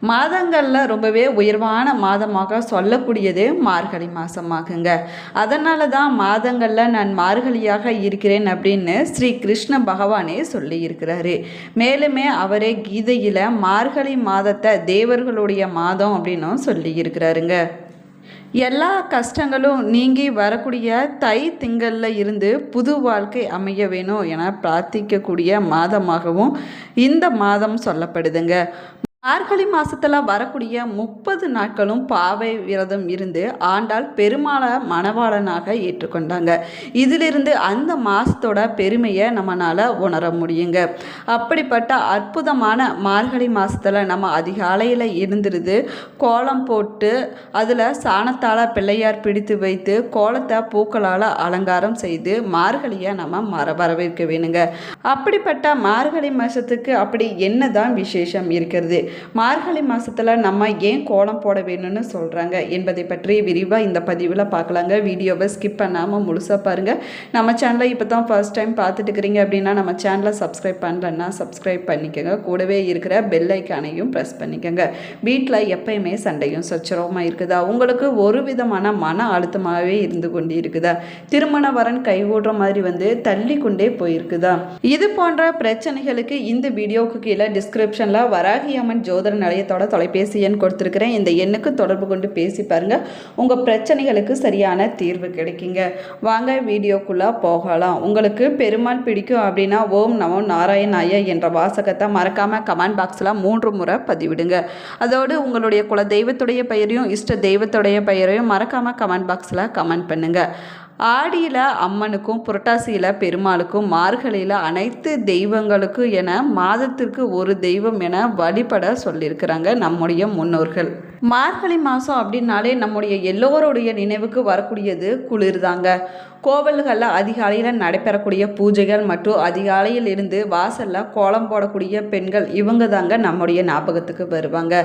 மாதங்களில் ரொம்பவே உயர்வான மாதமாக சொல்லக்கூடியது மார்கழி மாதமாகுங்க. அதனால தான் மாதங்களில் நான் மார்கழியாக இருக்கிறேன் அப்படின்னு ஸ்ரீ கிருஷ்ண பகவானே சொல்லி இருக்கிறாரு. மேலுமே அவரே கீதையில் மார்கழி மாதத்தை தேவர்களுடைய மாதம் அப்படின்னும் சொல்லி இருக்கிறாருங்க. எல்லா கஷ்டங்களும் நீங்கி வரக்கூடிய தை திங்களில் இருந்து புது வாழ்க்கை அமைய வேணும் என பிரார்த்திக்கக்கூடிய மாதமாகவும் இந்த மாதம் சொல்லப்படுதுங்க. மார்கழி மாதத்தில் வரக்கூடிய 30 நாட்களும் பாவை விரதம் இருந்து ஆண்டாள் பெருமாளை மணவாளனாக ஏற்றுக்கொண்டாங்க. இதிலிருந்து அந்த மாதத்தோட பெருமையை நம்மளால் உணர முடியுங்க. அப்படிப்பட்ட அற்புதமான மார்கழி மாதத்தில் நம்ம அதிகாலையில் இருந்துருது கோலம் போட்டு அதில் சாணத்தால் பிள்ளையார் பிடித்து வைத்து கோலத்தை பூக்களால் அலங்காரம் செய்து மார்கழியை நம்ம வரவேற்க வேணுங்க. அப்படிப்பட்ட மார்கழி மாதத்துக்கு அப்படி என்னதான் விசேஷம் இருக்கிறது, மார்கழி மாதத்தில் நம்ம ஏன் கோலம் போட வேணும்னு சொல்கிறாங்க என்பதை பற்றி விரிவாக இந்த பதிவில் பார்க்கலாங்க. வீடியோவை ஸ்கிப் பண்ணாமல் முழுசாக பாருங்கள். நம்ம சேனலை இப்போ தான் ஃபர்ஸ்ட் டைம் பார்த்துட்டு இருக்கிறீங்க அப்படின்னா நம்ம சேனலை சப்ஸ்கிரைப் பண்ணலன்னா சப்ஸ்கிரைப் பண்ணிக்கோங்க. கூடவே இருக்கிற பெல் ஐக்கானையும் ப்ரெஸ் பண்ணிக்கோங்க. வீட்டில் எப்பயுமே சண்டையும் சச்சரவுமாக இருக்குதா, உங்களுக்கு ஒரு விதமான மன அழுத்தமாகவே இருந்து கொண்டு இருக்குதா, திருமண வரன் கைகூடுற மாதிரி தள்ளி கொண்டே போயிருக்குதா, இது போன்ற பிரச்சனைகளுக்கு இந்த வீடியோவுக்கு கீழே டிஸ்கிரிப்ஷனில் வராகியம்மன் ஜோதிட நிலையத்தோட தொலைபேசி எண் கொடுத்துருக்கிறேன். இந்த எண்ணுக்கு தொடர்பு கொண்டு பேசி பாருங்க, உங்கள் பிரச்சனைகளுக்கு சரியான தீர்வு கிடைக்குங்க. வாங்க வீடியோக்குள்ளே போகலாம். உங்களுக்கு பெருமாள் பிடிக்கும் அப்படின்னா ஓம் நமோ நாராயணாய என்ற வாசகத்தை மறக்காமல் கமெண்ட் பாக்ஸில் 3 முறை பதிவிடுங்க. அதோடு உங்களுடைய குல தெய்வத்துடைய பெயரையும் இஷ்ட தெய்வத்துடைய பெயரையும் மறக்காமல் கமெண்ட் பாக்ஸில் கமெண்ட் பண்ணுங்கள். ஆடியில் அம்மனுக்கும் புரட்டாசியில் பெருமாளுக்கும் மார்கழியில் அனைத்து தெய்வங்களுக்கும் என மாதத்திற்கு ஒரு தெய்வம் என வழிபட சொல்லியிருக்கிறாங்க நம்முடைய முன்னோர்கள். மார்கழி மாதம் அப்படின்னாலே நம்முடைய எல்லோருடைய நினைவுக்கு வரக்கூடியது குளிர் தாங்க. கோவில்களில் அதிகாலையில் நடைபெறக்கூடிய பூஜைகள் மற்றும் அதிகாலையில் இருந்து வாசலில் கோலம் போடக்கூடிய பெண்கள் இவங்க தாங்க நம்முடைய ஞாபகத்துக்கு வருவாங்க.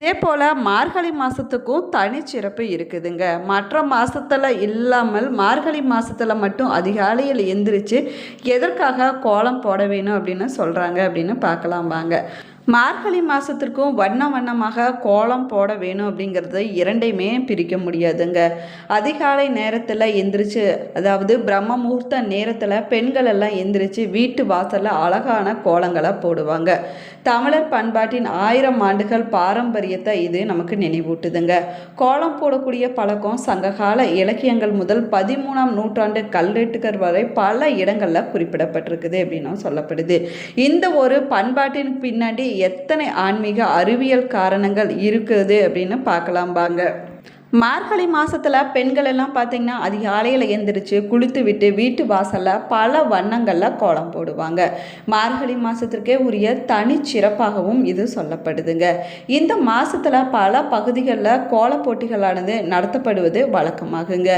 இதே போல் மார்கழி மாதத்துக்கும் தனிச்சிறப்பு இருக்குதுங்க. மற்ற மாதத்தில் இல்லாமல் மார்கழி மாதத்தில் மட்டும் அதிகாலையில் எந்திரிச்சு எதற்காக கோலம் போட வேணும் அப்படின்னு சொல்கிறாங்க அப்படின்னு பார்க்கலாம் வாங்க. மார்கழி மாதத்திற்கும் வண்ணமாக கோலம் போட வேணும் அப்படிங்கிறது இரண்டையுமே பிரிக்க முடியாதுங்க. அதிகாலை நேரத்தில் எந்திரிச்சு, அதாவது பிரம்ம முகூர்த்த நேரத்தில் பெண்கள் எல்லாம் எந்திரிச்சு வீட்டு வாசலில் அழகான கோலங்களை போடுவாங்க. தமிழர் பண்பாட்டின் 1000 ஆண்டுகள் பாரம்பரியத்தை இது நமக்கு நினைவூட்டுதுங்க. கோலம் போடக்கூடிய பழக்கம் சங்ககால இலக்கியங்கள் முதல் 13ஆம் நூற்றாண்டு கல்வெட்டுகள் வரை பல இடங்களில் குறிப்பிடப்பட்டிருக்குது அப்படின்னும் சொல்லப்படுது. இந்த ஒரு பண்பாட்டின் பின்னாடி எத்தனை ஆன்மீக அறிவியல் காரணங்கள் இருக்குது அப்படின்னு பார்க்கலாம் வாங்க. மார்கழி மாதத்தில் பெண்கள் எல்லாம் பார்த்திங்கன்னா அதிகாலையில் எழுந்திரிச்சு குளித்து விட்டு வீட்டு வாசலில் பல வண்ணங்களில் கோலம் போடுவாங்க. மார்கழி மாதத்திற்கே உரிய தனிச்சிறப்பாகவும் இது சொல்லப்படுதுங்க. இந்த மாதத்தில் பல பகுதிகளில் கோல போட்டிகளானது நடத்தப்படுவது வழக்கமாகுங்க.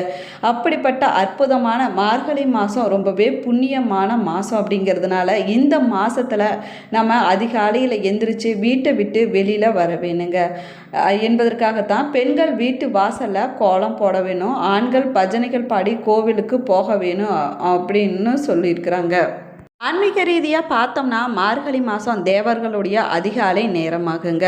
அப்படிப்பட்ட அற்புதமான மார்கழி மாதம் ரொம்பவே புண்ணியமான மாதம் அப்படிங்கிறதுனால இந்த மாதத்தில் நம்ம அதிகாலையில் எந்திரிச்சு வீட்டை விட்டு வெளியில் வர வேணுங்க என்பதற்காகத்தான் பெண்கள் வீட்டு வாசலில் கோலம் போட வேணும், ஆண்கள் பஜனைகள் பாடி கோவிலுக்கு போக வேணும் அப்படின்னு சொல்லியிருக்கிறாங்க. ஆன்மீக ரீதியாக பார்த்தோம்னா மார்கழி மாதம் தேவர்களுடைய அதிகாலை நேரமாகுங்க.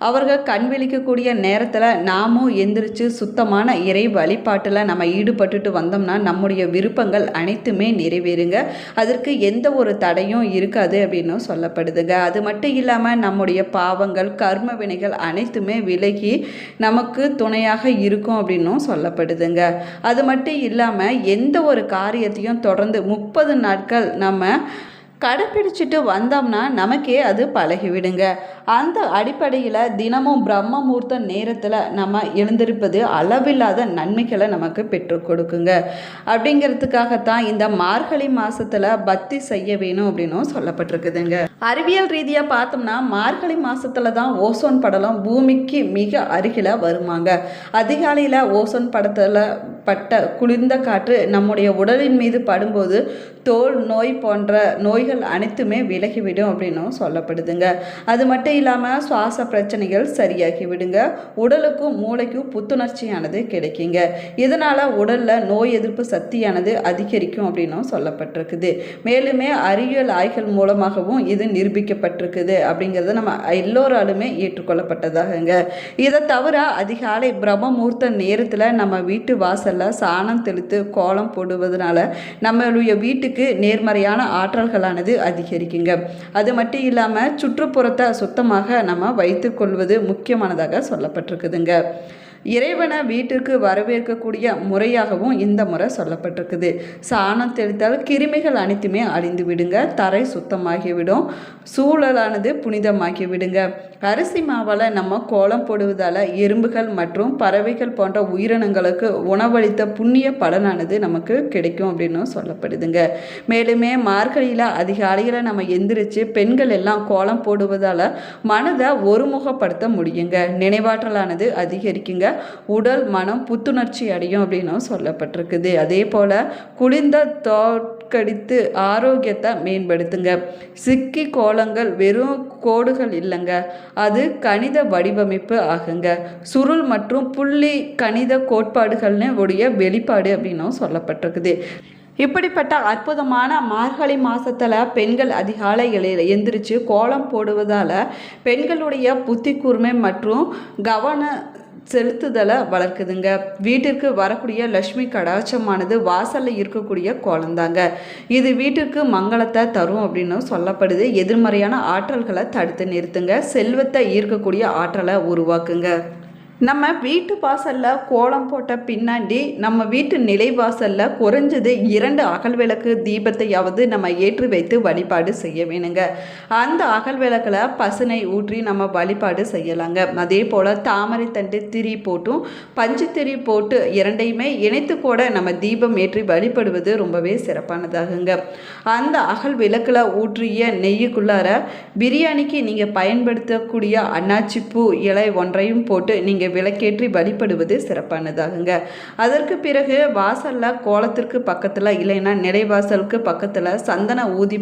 அவர்கள் கண் விழிக்கக்கூடிய நேரத்தில் நாமும் எந்திரிச்சு சுத்தமான இறை வழிபாட்டில் நம்ம ஈடுபட்டுட்டு வந்தோம்னா நம்முடைய விருப்பங்கள் அனைத்துமே நிறைவேறுங்க. அதற்கு எந்த ஒரு தடையும் இருக்காது அப்படின்னு சொல்லப்படுதுங்க. அது மட்டும் இல்லாமல் நம்முடைய பாவங்கள் கர்ம வினைகள் அனைத்துமே விலகி நமக்கு துணையாக இருக்கும் அப்படின்னும் சொல்லப்படுதுங்க. அது மட்டும் இல்லாமல் எந்த ஒரு காரியத்தையும் தொடர்ந்து 30 நாட்கள் நம்ம கடைப்பிடிச்சிட்டு வந்தோம்னா நமக்கே அது பழகிவிடுங்க. அந்த அடிப்படையில் தினமும் பிரம்ம முகூர்த்த நேரத்தில் நம்ம எழுந்திருப்பது அளவில்லாத நன்மைகளை நமக்கு பெற்று கொடுக்குங்க. அப்படிங்கிறதுக்காகத்தான் இந்த மார்கழி மாதத்தில் பக்தி செய்ய வேணும் அப்படின்னும் சொல்லப்பட்டிருக்குதுங்க. அறிவியல் ரீதியாக பார்த்தோம்னா மார்கழி மாதத்தில் தான் ஓசோன் படலம் பூமிக்கு மிக அருகில் வருமாங்க. அதிகாலையில் ஓசோன் படத்தில் பட்ட குளிர்ந்த காற்று நம்முடைய உடலின் மீது படும்போது தோல் நோய் போன்ற நோய்கள் அனைத்துமே விலகிவிடும் அப்படின்னும் சொல்லப்படுதுங்க. அது மட்டும் இல்லாமல் சுவாச பிரச்சனைகள் சரியாகி விடுங்க. உடலுக்கும் மூளைக்கும் புத்துணர்ச்சியானது கிடைக்குங்க. இதனால் உடலில் நோய் எதிர்ப்பு சக்தியானது அதிகரிக்கும் அப்படின்னும் சொல்லப்பட்டிருக்குது. மேலுமே அறிவியல் ஆய்வுகள் மூலமாகவும் இது நிரூபிக்கப்பட்டிருக்குது அப்படிங்கிறது நம்ம எல்லோராலுமே ஏற்றுக்கொள்ளப்பட்டதாகங்க. இதை தவிர அதிகாலை பிரம்ம முகூர்த்த நேரத்தில் நம்ம வீட்டு வாசலில் சாணம் தெளித்து கோலம் போடுவதனால நம்மளுடைய வீட்டுக்கு நேர்மறையான ஆற்றல்களானது அதிகரிக்குங்க. அது மட்டும் இல்லாமல் சுற்றுப்புறத்தை சுத்தமாக நம்ம வைத்து கொள்வது முக்கியமானதாக சொல்லப்பட்டிருக்குதுங்க. இறைவனை வீட்டிற்கு வரவேற்கக்கூடிய முறையாகவும் இந்த முறை சொல்லப்பட்டிருக்குது. சாணம் தெளித்தால் கிருமிகள் அனைத்துமே அழிந்து விடுங்க. தரை சுத்தமாகிவிடும். சூழலானது புனிதமாகி விடுங்க. அரிசி மாவால் நம்ம கோலம் போடுவதால் எறும்புகள் மற்றும் பறவைகள் போன்ற உயிரினங்களுக்கு உணவளித்த புண்ணிய பலனானது நமக்கு கிடைக்கும் அப்படின்னு சொல்லப்படுதுங்க. மேலுமே மார்கழியில் அதிகாலையில் நம்ம எந்திரிச்சு பெண்கள் எல்லாம் கோலம் போடுவதால் மனதை ஒருமுகப்படுத்த முடியுங்க. நினைவாற்றலானது அதிகரிக்குங்க. உடல் மனம் புத்துணர்ச்சி அடையும் அப்படின்னு சொல்லப்பட்டிருக்குது. அதே போல குளிர்ந்த தோற்கடித்து ஆரோக்கியத்தை மேம்படுத்துங்க. சிக்கி கோலங்கள் வெறும் கோடுகள் இல்லைங்க, அது கணித வடிவமைப்பு ஆகுங்க. சுருள் மற்றும் புள்ளி கணித கோட்பாடுகள்னு உடைய வெளிப்பாடு அப்படின்னும் சொல்லப்பட்டிருக்குது. இப்படிப்பட்ட அற்புதமான மார்கழி மாதத்தில் பெண்கள் அதிகாலைகளில் எந்திரிச்சு கோலம் போடுவதால் பெண்களுடைய புத்தி கூர்மை மற்றும் கவன செலுத்துதலை வளர்க்குதுங்க. வீட்டிற்கு வரக்கூடிய லட்சுமி கடாட்சமானது வாசலில் இருக்கக்கூடிய கோலம்தாங்க. இது வீட்டிற்கு மங்களத்தை தரும் அப்படின்னு சொல்லப்படுது. எதிர்மறையான ஆற்றல்களை தடுத்து நிறுத்துங்க. செல்வத்தை ஈர்க்கக்கூடிய ஆற்றலை உருவாக்குங்க. நம்ம வீட்டு வாசலில் கோலம் போட்ட பின்னாடி நம்ம வீட்டு நிலைவாசலில் குறைஞ்சது 2 அகல் விளக்கு தீபத்தையாவது நம்ம ஏற்றி வைத்து வழிபாடு செய்ய வேணுங்க. அந்த அகல் விளக்கில் பசுனை ஊற்றி நம்ம வழிபாடு செய்யலாங்க. அதே போல் தாமரை தண்டு திரி போட்டும் பஞ்சு திரி போட்டு 2ஐயுமே இணைத்து கூட நம்ம தீபம் ஏற்றி வழிபடுவது ரொம்பவே சிறப்பானதாகுங்க. அந்த அகல் விளக்கில் ஊற்றிய நெய்யுக்குள்ளார பிரியாணிக்கு நீங்கள் பயன்படுத்தக்கூடிய அன்னாச்சிப்பூ இலை ஒன்றையும் போட்டு நீங்கள் விளக்கேற்றி வழிபடுவது சிறப்பானதாகுங்க. அதற்கு பிறகு வாசலில் கோலத்திற்கு பக்கத்தில் இல்லைன்னா நிலைவாசலுக்கு பக்கத்தில் சந்தன ஊதி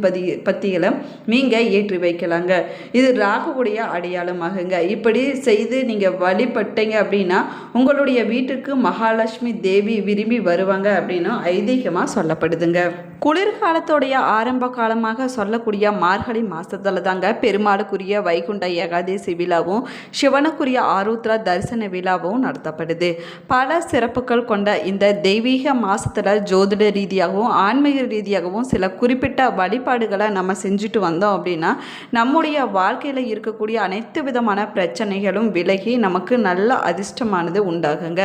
பத்திகளை நீங்கள் ஏற்றி வைக்கலாங்க. இது ராகுவுடைய அடையாளமாகுங்க. இப்படி செய்து நீங்கள் வழிபட்டீங்க அப்படின்னா உங்களுடைய வீட்டுக்கு மகாலட்சுமி தேவி விரும்பி வருவாங்க அப்படின்னு ஐதீகமாக சொல்லப்படுதுங்க. குளிர்காலத்துடைய ஆரம்ப காலமாக சொல்லக்கூடிய மார்கழி மாதத்தில் தாங்க பெருமாளுக்குரிய வைகுண்ட ஏகாதசி விழாவும் சிவனுக்குரிய ஆருத்ரா தரிசன விழாவும் நடத்தப்படுது. பல சிறப்புகள் கொண்ட இந்த தெய்வீக மாதத்தில் ஜோதிட ரீதியாகவும் ஆன்மீக ரீதியாகவும் சில குறிப்பிட்ட வழிபாடுகளை நம்ம செஞ்சுட்டு வந்தோம் அப்படின்னா நம்முடைய வாழ்க்கையில் இருக்கக்கூடிய அனைத்து விதமான பிரச்சனைகளும் விலகி நமக்கு நல்ல அதிர்ஷ்டமானது உண்டாகுங்க.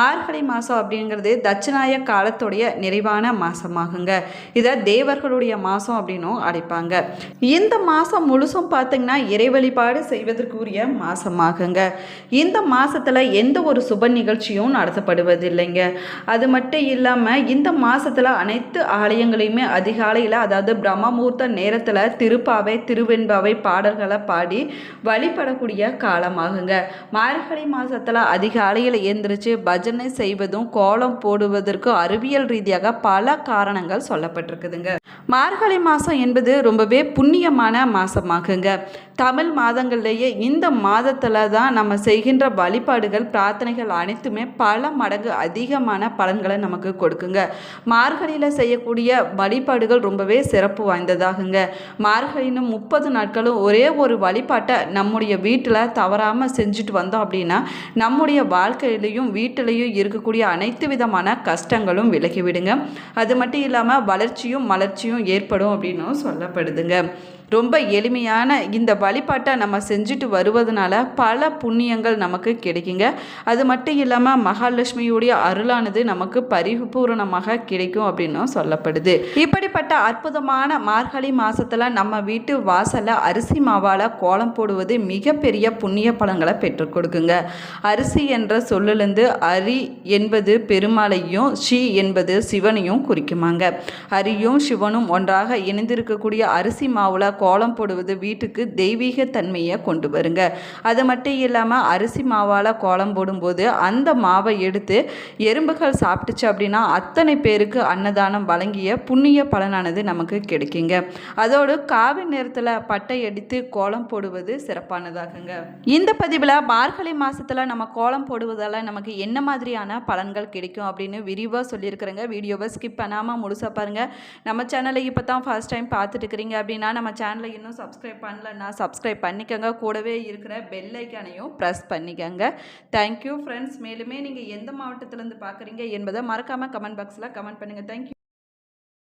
மார்கழி மாதம் அப்படிங்கிறது தட்சிணாய காலத்துடைய நிறைவான மாதமாகுங்க. இதை தேவர்களுடைய மாதம் அப்படின்னும் அழைப்பாங்க. இந்த மாதம் முழுசும் பார்த்தீங்கன்னா இறை வழிபாடு செய்வதற்குரிய மாதமாகுங்க. இந்த மாதத்தில் எந்த ஒரு சுப நிகழ்ச்சியும் நடத்தப்படுவதில்லைங்க. அது மட்டும் இல்லாமல் இந்த மாதத்தில் அனைத்து ஆலயங்களையுமே அதிகாலையில் அதாவது பிரம்ம முகூர்த்த நேரத்தில் திருப்பாவை திருவெண்பாவை பாடல்களை பாடி வழிபடக்கூடிய காலமாகுங்க. மார்கழி மாதத்தில் அதிகாலையில் எழுந்திரிச்சு பஜனை செய்வதும் கோலம் போடுவதற்கு அறிவியல் ரீதியாக பல காரணங்கள் சொல்லப்பட்டிருக்குதுங்க. மார்கழி மாதம் என்பது ரொம்பவே புண்ணியமான மாதமாகுங்க. தமிழ் மாதங்கள்லேயே இந்த மாதத்தில் தான் நம்ம செய்கின்ற வழிபாடுகள் பிரார்த்தனைகள் அனைத்துமே பல மடங்கு அதிகமான பலன்களை நமக்கு கொடுக்குங்க. மார்கழியில் செய்யக்கூடிய வழிபாடுகள் ரொம்பவே சிறப்பு வாய்ந்ததாகுங்க. மார்கழின்னு 30 நாட்களும் ஒரே ஒரு வழிபாட்டை நம்முடைய வீட்டில் தவறாமல் செஞ்சுட்டு வந்தோம் அப்படின்னா நம்முடைய வாழ்க்கையிலையும் வீட்டிலையும் இருக்கக்கூடிய அனைத்து விதமான கஷ்டங்களும் விலகிவிடுங்க. அது மட்டும் இல்லாமல் வளர்ச்சியும் மலர்ச்சியும் ஏற்படும் அப்படின்னு சொல்லப்படுதுங்க. ரொம்ப எளிமையான இந்த வழிபாட்டை நம்ம செஞ்சுட்டு வருவதனால பல புண்ணியங்கள் நமக்கு கிடைக்குங்க. அது மட்டும் இல்லாமல் மகாலட்சுமியுடைய அருளானது நமக்கு பரிபூரணமாக கிடைக்கும் அப்படின்னும் சொல்லப்படுது. இப்படிப்பட்ட அற்புதமான மார்கழி மாதத்தில் நம்ம வீட்டு வாசலில் அரிசி மாவால் கோலம் போடுவது மிகப்பெரிய புண்ணிய பலன்களை பெற்றுக் கொடுக்குங்க. அரிசி என்ற சொல்லிலிருந்து அரி என்பது பெருமாளையும் ஷி என்பது சிவனையும் குறிக்குமாங்க. அரியும் சிவனும் ஒன்றாக இணைந்திருக்கக்கூடிய அரிசி மாவுல கோலம் போடுவது வீட்டுக்கு தெய்வீக தன்மையை கொண்டு வருங்க. அது மட்டும் இல்லாமல் அரிசி மாவால் கோலம் போடும்போது அந்த மாவை எடுத்து எறும்புகள் சாப்பிட்டுச்சு அப்படின்னா அத்தனை பேருக்கு அன்னதானம் வழங்கிய புண்ணிய பலனானது நமக்கு கிடைக்குங்க. அதோடு காவி நேரத்தில் பட்டை அடித்து கோலம் போடுவது சிறப்பானதாகுங்க. இந்த பதிவில் மார்கழி மாதத்தில் நம்ம கோலம் போடுவதால் நமக்கு என்ன மாதிரியான பலன்கள் கிடைக்கும் அப்படின்னு விரிவாக சொல்லியிருக்கிறேங்க. வீடியோவை ஸ்கிப் பண்ணாமல் முழுசாக பாருங்கள். நம்ம சேனலை இப்போ தான் ஃபர்ஸ்ட் டைம் பார்த்துட்டு இருக்கிறீங்க அப்படின்னா நம்ம சேனலை இன்னும் சப்ஸ்கிரைப் பண்ணலன்னா சப்ஸ்கிரைப் பண்ணிக்கோங்க. கூடவே இருக்கிற பெல் ஐக்கானையும் ப்ரெஸ் பண்ணிக்கோங்க. Thank you friends. மேலுமே நீங்கள் எந்த மாவட்டத்திலேருந்து பார்க்குறீங்க என்பதை மறக்காமல் கமெண்ட் பாக்ஸில் கமெண்ட் பண்ணுங்கள். தேங்க்யூ.